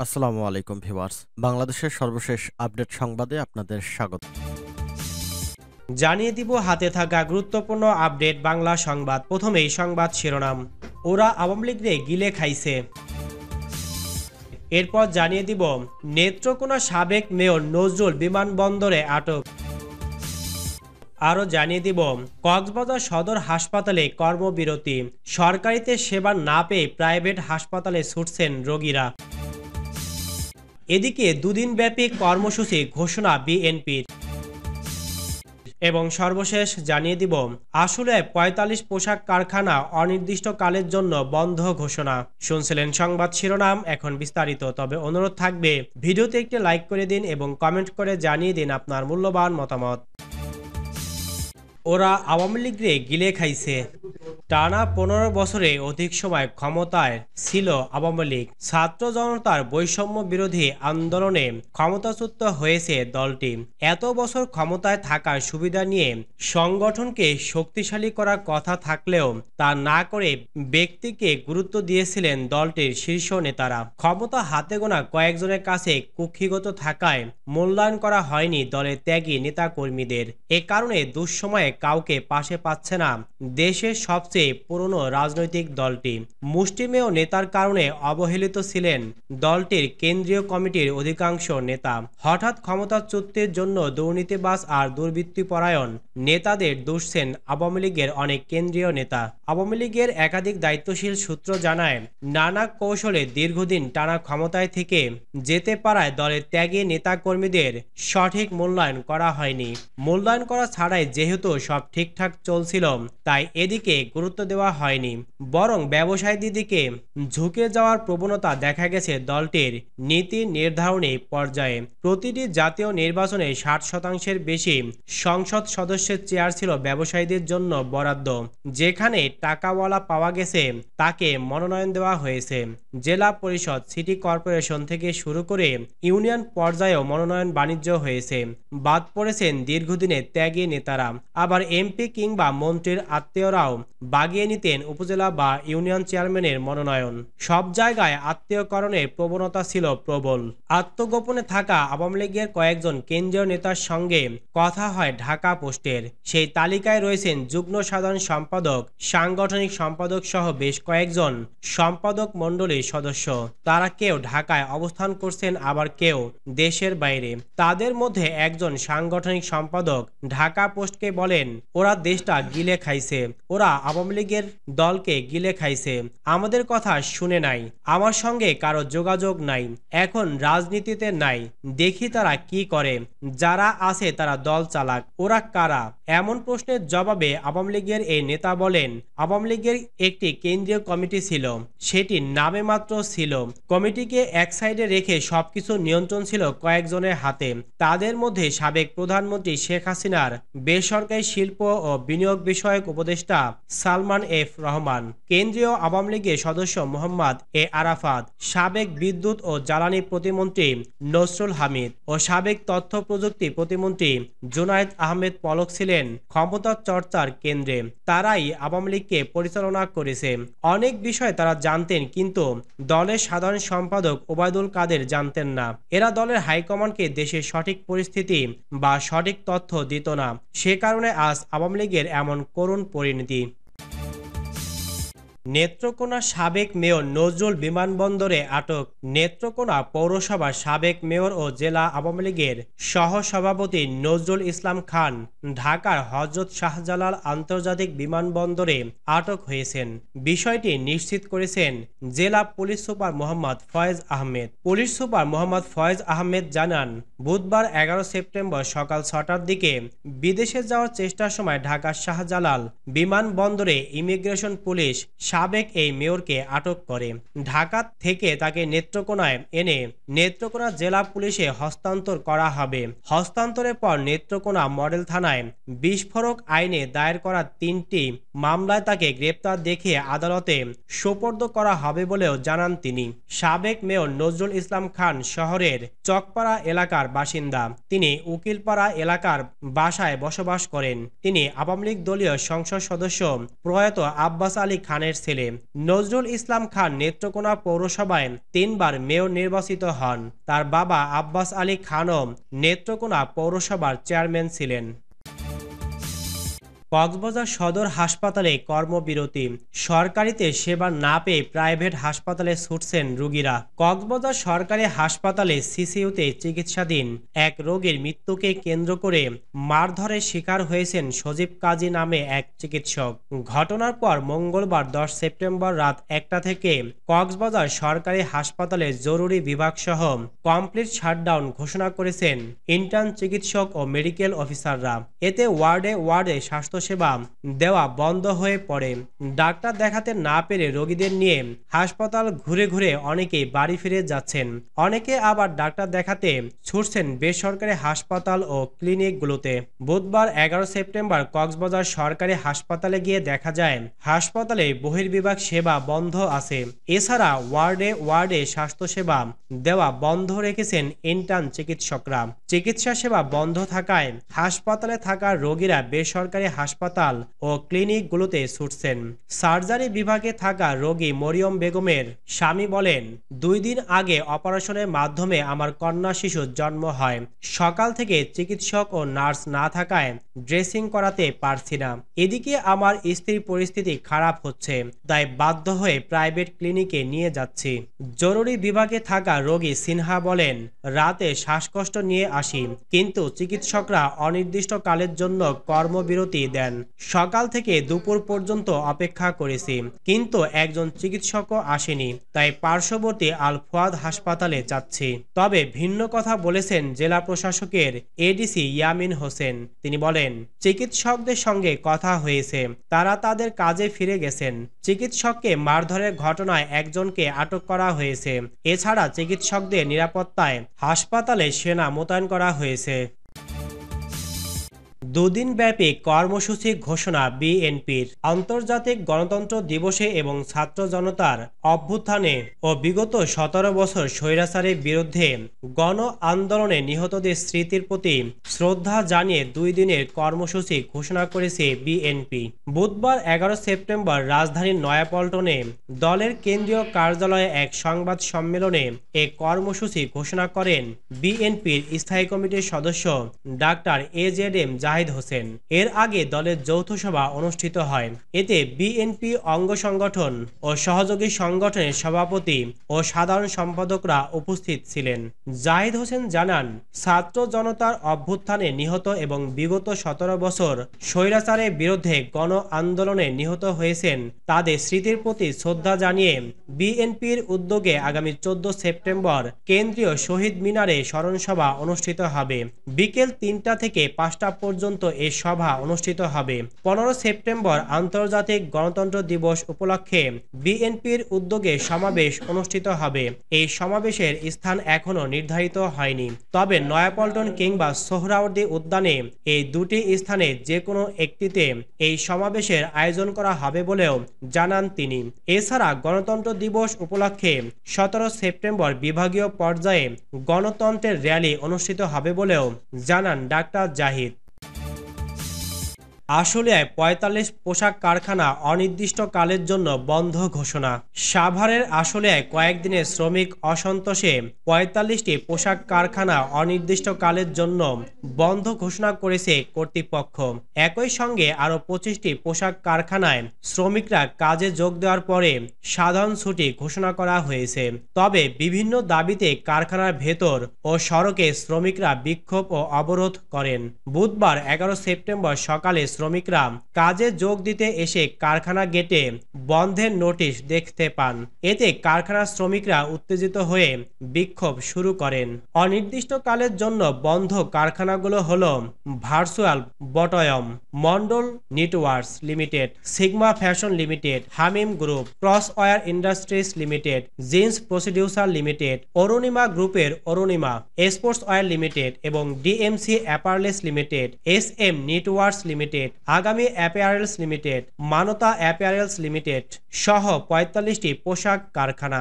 আসসালামু আলাইকুম ভিউয়ার্স। বাংলাদেশের সর্বশেষ আপডেট সংবাদে আপনাদের স্বাগত। জানিয়ে দিব হাতে থাকা গুরুত্বপূর্ণ আপডেট বাংলা সংবাদ। প্রথমেই সংবাদ শিরোনাম, ওরা আওয়ামী লীগরে গিলে খাইছে। এরপর জানিয়ে দিব নেত্রকোনা সাবেক মেয়র নজরুল বিমানবন্দরে আটক। আরও জানিয়ে দিব কক্সবাজার সদর হাসপাতালে কর্মবিরতি, সরকারিতে সেবা না পেয়ে প্রাইভেট হাসপাতালে ছুটছেন রোগীরা। এদিকে দুদিনব্যাপী কর্মসূচি ঘোষণা বিএনপির। এবং সর্বশেষ জানিয়ে দিব আসলে ৪৫ পোশাক কারখানা অনির্দিষ্টকালের জন্য বন্ধ ঘোষণা। শুনছিলেন সংবাদ শিরোনাম, এখন বিস্তারিত। তবে অনুরোধ থাকবে ভিডিওতে একটি লাইক করে দিন এবং কমেন্ট করে জানিয়ে দিন আপনার মূল্যবান মতামত। ওরা আওয়ামী লীগরে গিলে খাইছে। টানা ১৫ বছরে অধিক সময় ক্ষমতায় ছিল আওয়ামী লীগ। ছাত্র জনতার বৈষম্য বিরোধী আন্দোলনে ক্ষমতাচ্যুত হয়েছে দলটি। এত বছর ক্ষমতায় থাকার সুবিধা নিয়ে সংগঠনকে শক্তিশালী করার কথা থাকলেও তা না করে ব্যক্তিকে গুরুত্ব দিয়েছিলেন দলটির শীর্ষ নেতারা। ক্ষমতা হাতে গোনা কয়েকজনের কাছে কুক্ষিগত থাকায় মূল্যায়ন করা হয়নি দলের ত্যাগী নেতাকর্মীদের। এ কারণে দুঃসময়ে কাউকে পাশে পাচ্ছে না দেশের সবচেয়ে পুরনো রাজনৈতিক দলটি। মুষ্টিমেয় নেতার কারণে অবহেলিত ছিলেন দলটির কেন্দ্রীয় কমিটির অধিকাংশ নেতা। হঠাৎ ক্ষমতাচ্যুতির জন্য দুর্নীতিবাজ আর দুর্বৃত্তিপরায়ণ নেতাদের দুষছেন আওয়ামী লীগের অনেক কেন্দ্রীয় নেতা। আওয়ামী লীগের একাধিক দায়িত্বশীল সূত্র জানায়, নানা কৌশলে দীর্ঘদিন টানা ক্ষমতায় থেকে যেতে পারায় দলের ত্যাগী নেতাকর্মীদের সঠিক মূল্যায়ন করা হয়নি। মূল্যায়ন করা ছাড়াই যেহেতু সব ঠিকঠাক চলছিল, তাই এদিকে গুরুত্ব দেওয়া হয়নি, বরং ব্যবসায়ীদের দিকে ঝুঁকে যাওয়ার প্রবণতা দেখা গেছে দলটির নীতি নির্ধারণী পর্যায়ে। প্রতিটি জাতীয় নির্বাচনে ৬০% বেশি সংসদ সদস্যের চেয়ার ছিল ব্যবসায়ীদের জন্য বরাদ্দ। যেখানে টাকাওয়ালা পাওয়া গেছে তাকে মনোনয়ন দেওয়া হয়েছে। জেলা পরিষদ, সিটি কর্পোরেশন থেকে শুরু করে ইউনিয়ন পর্যায়েও মনোনয়ন বাণিজ্য হয়েছে। বাদ পড়েছেন দীর্ঘদিনের ত্যাগী নেতারা। আবার এমপি কিংবা মন্ত্রীর আত্মীয়রাও বাগিয়ে নিতেন উপজেলা বা ইউনিয়ন চেয়ারম্যানের মনোনয়ন। সব জায়গায় আত্মীয়করণের প্রবণতা ছিল প্রবল। আত্মগোপনে থাকা আওয়ামী লীগের কয়েকজন কেন্দ্রীয় নেতার সঙ্গে কথা হয় ঢাকা পোস্টের। সেই তালিকায় রয়েছেন যুগ্ম সাধারণ সম্পাদক, সাংগঠনিক সম্পাদক সহ বেশ কয়েকজন সম্পাদক মণ্ডলীর সদস্য। তারা কেউ ঢাকায় অবস্থান করছেন, আবার কেউ দেশের বাইরে। তাদের মধ্যে একজন সাংগঠনিক সম্পাদক ঢাকা পোস্টকে বলেন, ওরা দেশটা গিলে খাইছে, ওরা আওয়ামী লীগের দলকে গিলে খাইছে, আমাদের কথা শুনে নাই, আমার সঙ্গে কারো যোগাযোগ নাই, এখন রাজনীতিতে নাই, দেখি তারা কি করে, যারা আছে তারা দল চালাক। ওরা কারা? এমন প্রশ্নের জবাবে আওয়ামী লীগের এই নেতা বলেন, আওয়ামী লীগের একটি কেন্দ্রীয় কমিটি ছিল, সেটি নামে মাত্র ছিল। কমিটিকে এক সাইডে রেখে সবকিছু নিয়ন্ত্রণ ছিল কয়েকজনের হাতে। তাদের মধ্যে সাবেক প্রধানমন্ত্রী শেখ হাসিনার বেসরকারি শিল্প ও বিনিয়োগ বিষয়ক উপদেষ্টা সালমান এফ রহমান, কেন্দ্রীয় আওয়ামী লীগের সদস্য মোহাম্মদ এ আরাফাত, সাবেক বিদ্যুৎ ও জ্বালানি প্রতিমন্ত্রী নসরুল হামিদ ও সাবেক তথ্য প্রযুক্তি প্রতিমন্ত্রী জুনায়েদ আহমেদ পলক ছিলেন ক্ষমতা চর্চার কেন্দ্রে। তারাই আওয়ামী লীগকে পরিচালনা করেছে। অনেক বিষয় তারা জানতেন, কিন্তু দলের সাধারণ সম্পাদক ওবায়দুল কাদের জানতেন না। এরা দলের হাইকমান্ডকে দেশের সঠিক পরিস্থিতি বা সঠিক তথ্য দিত না। সে কারণে আজ আওয়ামী লীগের এমন করুণ পরিণতি। নেত্রকোনা সাবেক মেয়র নজরুল বিমানবন্দরে আটক। নেত্রকোনা পৌরসভার সাবেক মেয়র ও জেলা আওয়ামী লীগের সহসভাপতি নজরুল ইসলাম খান ঢাকার হযরত শাহজালাল আন্তর্জাতিক বিমানবন্দরে আটক হয়েছেন। বিষয়টি নিশ্চিত করেছেন জেলা police super Mohammad Foyez Ahmed. Police super Mohammad Foyez Ahmed জানান, বুধবার ১১ সেপ্টেম্বর সকাল ৬টার দিকে বিদেশে যাওয়ার চেষ্টার সময় ঢাকার শাহজালাল বিমানবন্দরে ইমিগ্রেশন পুলিশ সাবেক এই মেয়রকে আটক করে। ঢাকা থেকে তাকে নেত্রকোনায় এনে নেত্রকোনা জেলা পুলিশে হস্তান্তর করা হবে। হস্তান্তরের পর নেত্রকোনা মডেল থানায় বিস্ফোরক আইনে দায়ের করা ৩টি মামলায় তাকে গ্রেপ্তার দেখিয়ে আদালতে সোপর্দ করা হবে বলেও জানান তিনি। সাবেক মেয়র নজরুল ইসলাম খান শহরের চকপাড়া এলাকার বাসিন্দা। তিনি উকিলপাড়া এলাকার বাসায় বসবাস করেন। তিনি আওয়ামী লীগ দলীয় সংসদ সদস্য প্রয়াত আব্বাস আলী খানের ছেলে। নজরুল ইসলাম খান নেত্রকোনা পৌরসভায় ৩ বার মেয়র নির্বাচিত হন। তার বাবা আব্বাস আলী খানও নেত্রকোনা পৌরসভার চেয়ারম্যান ছিলেন। কক্সবাজার সদর হাসপাতালে কর্মবিরতি। সরকারিতে সেবা না পেয়ে প্রাইভেট হাসপাতালে ছুটছেন রোগীরা। কক্সবাজার সরকারি হাসপাতালে সিসিইউতে চিকিৎসাধীন এক রোগীর মৃত্যুকে কেন্দ্র করে মারধরের শিকার হয়েছেন সজীব কাজী নামে এক চিকিৎসক। ঘটনার পর মঙ্গলবার ১০ সেপ্টেম্বর রাত ১টা থেকে কক্সবাজার সরকারি হাসপাতালে জরুরি বিভাগ সহ কমপ্লিট শাটডাউন ঘোষণা করেছেন ইন্টার্ন চিকিৎসক ও মেডিকেল অফিসাররা। এতে ওয়ার্ডে ওয়ার্ডে স্বাস্থ্যসেবা দেওয়া বন্ধ হয়ে পড়ে। ডাক্তার দেখাতে না পেরে রোগীদের নিয়ে হাসপাতাল ঘুরে ঘুরে অনেকেই বাড়ি ফিরে যাচ্ছেন। অনেকে আবার ডাক্তার দেখাতে ছুটছেন বেসরকারি হাসপাতাল ও ক্লিনিকগুলোতে। বুধবার ১১ সেপ্টেম্বর কক্সবাজার সরকারি হাসপাতালে গিয়ে দেখা যায় হাসপাতালে বহির্বিভাগ সেবা বন্ধ আছে। এছাড়া ওয়ার্ডে ওয়ার্ডে স্বাস্থ্যসেবা দেওয়া বন্ধ রেখেছেন ইন্টার্ন চিকিৎসকরা। চিকিৎসা সেবা বন্ধ থাকায় হাসপাতালে থাকা রোগীরা বেসরকারি হাসপাতাল ও ক্লিনিকগুলোতে ছুটছেন। সার্জারি বিভাগে থাকা রোগী মরিয়ম বেগমের স্বামী বলেন, ২ দিন আগে অপারেশনের মাধ্যমে আমার কন্যা শিশুর জন্ম হয়। সকাল থেকে চিকিৎসক ও নার্স না থাকায় ড্রেসিং করাতে পারছি না। এদিকে আমার স্ত্রীর পরিস্থিতি খারাপ হচ্ছে, তাই বাধ্য হয়ে প্রাইভেট ক্লিনিকে নিয়ে যাচ্ছি। জরুরি বিভাগে থাকা রোগী সিনহা বলেন, রাতে শ্বাসকষ্ট নিয়ে আসি, কিন্তু চিকিৎসকরা অনির্দিষ্টকালের জন্য কর্মবিরতি দেন। সকাল থেকে দুপুর পর্যন্ত অপেক্ষা করেছি, কিন্তু একজন চিকিৎসকও আসেনি, তাই পার্শ্ববর্তী আল ফুয়াদ হাসপাতালে যাচ্ছি। তবে ভিন্ন কথা বলেছেন জেলা প্রশাসকের এডিসি ইয়ামিন হোসেন। তিনি বলেন, চিকিৎসকদের সঙ্গে কথা হয়েছে, তারা তাদের কাজে ফিরে গেছেন। চিকিৎসককে মারধরের ঘটনায় একজনকে আটক করা হয়েছে। এছাড়া চিকিৎসকদের নিরাপত্তায় হাসপাতালে সেনা মোতায়েন করা হয়েছে। দুদিনব্যাপী কর্মসূচি ঘোষণা বিএনপির। আন্তর্জাতিক গণতন্ত্র দিবসে এবং ছাত্র জনতার অভ্যুত্থানে ও বিগত ১৭ বছর স্বৈরাচারের বিরুদ্ধে গণ আন্দোলনে নিহতদের স্মৃতির প্রতি শ্রদ্ধা জানিয়ে ২ দিনের কর্মসূচি ঘোষণা করেছে বিএনপি। বুধবার ১১ সেপ্টেম্বর রাজধানীর নয়াপল্টনে দলের কেন্দ্রীয় কার্যালয়ে এক সংবাদ সম্মেলনে এ কর্মসূচি ঘোষণা করেন বিএনপির স্থায়ী কমিটির সদস্য ডাক্তার এজেডএম জাহিদ হোসেন। এর আগে দলের যৌথ সভা অনুষ্ঠিত হয়। এতে বিএনপি অঙ্গ সংগঠন ও সহযোগী সংগঠনের সভাপতি ও সাধারণ সম্পাদকরা উপস্থিত ছিলেন। জাহিদ হোসেন জানান, ছাত্র জনতার অভ্যুত্থানে নিহত এবং বিগত ১৭ বছর স্বৈরাচারের বিরুদ্ধে গণ আন্দোলনে নিহত হয়েছেন তাদের স্মৃতির প্রতি শ্রদ্ধা জানিয়ে বিএনপির উদ্যোগে আগামী ১৪ সেপ্টেম্বর কেন্দ্রীয় শহীদ মিনারে স্মরণসভা অনুষ্ঠিত হবে। বিকেল ৩টা থেকে ৫টা পর্যন্ত এই সভা অনুষ্ঠিত হবে। ১৫ সেপ্টেম্বর আন্তর্জাতিক গণতন্ত্র দিবস উপলক্ষে বিএনপির উদ্যোগে সমাবেশ অনুষ্ঠিত হবে। এই সমাবেশের স্থান এখনও নির্ধারিত হয়নি, তবে নয়াপল্টন কিংবা সোহরাওয়ার্দী উদ্যানে এই দুটি স্থানে যে কোনো একটিতে এই সমাবেশের আয়োজন করা হবে বলেও জানান তিনি। এছাড়া গণতন্ত্র দিবস উপলক্ষে ১৭ সেপ্টেম্বর বিভাগীয় পর্যায়ে গণতন্ত্রের র্যালি অনুষ্ঠিত হবে বলেও জানান ডাক্তার জাহিদ। আশুলিয়ায় ৪৫ পোশাক কারখানা অনির্দিষ্টকালের জন্য বন্ধ ঘোষণা। সাভারের আশুলিয়ায় কয়েকদিনের শ্রমিক অসন্তোষে ৪৫টি পোশাক কারখানা অনির্দিষ্টকালের জন্য বন্ধ ঘোষণা করেছে কর্তৃপক্ষ। একই সঙ্গে আরও ২৫টি পোশাক কারখানায় শ্রমিকরা কাজে যোগ দেওয়ার পরে সাধারণ ছুটি ঘোষণা করা হয়েছে। তবে বিভিন্ন দাবিতে কারখানার ভেতর ও সড়কে শ্রমিকরা বিক্ষোভ ও অবরোধ করেন। বুধবার ১১ সেপ্টেম্বর সকালে শ্রমিকরা কাজে যোগ দিতে এসে কারখানা গেটে বন্ধের নোটিশ দেখতে পান। এতে কারখানার শ্রমিকরা উত্তেজিত হয়ে বিক্ষোভ শুরু করেন। অনির্দিষ্টকালের জন্য বন্ধ কারখানাগুলো হলো ভার্চুয়াল বটয়ম, Mondol networks limited, sigma fashion limited, Hamim group, cross wear industries limited, jeans producer limited, Arunima গ্রুপের অরুণিমা স্পোর্টস ওয়্যার লিমিটেড এবং DMC apparels limited, SM networks limited, Agami apparels limited, Manta apparels limited সহ ৪৫টি পোশাক কারখানা।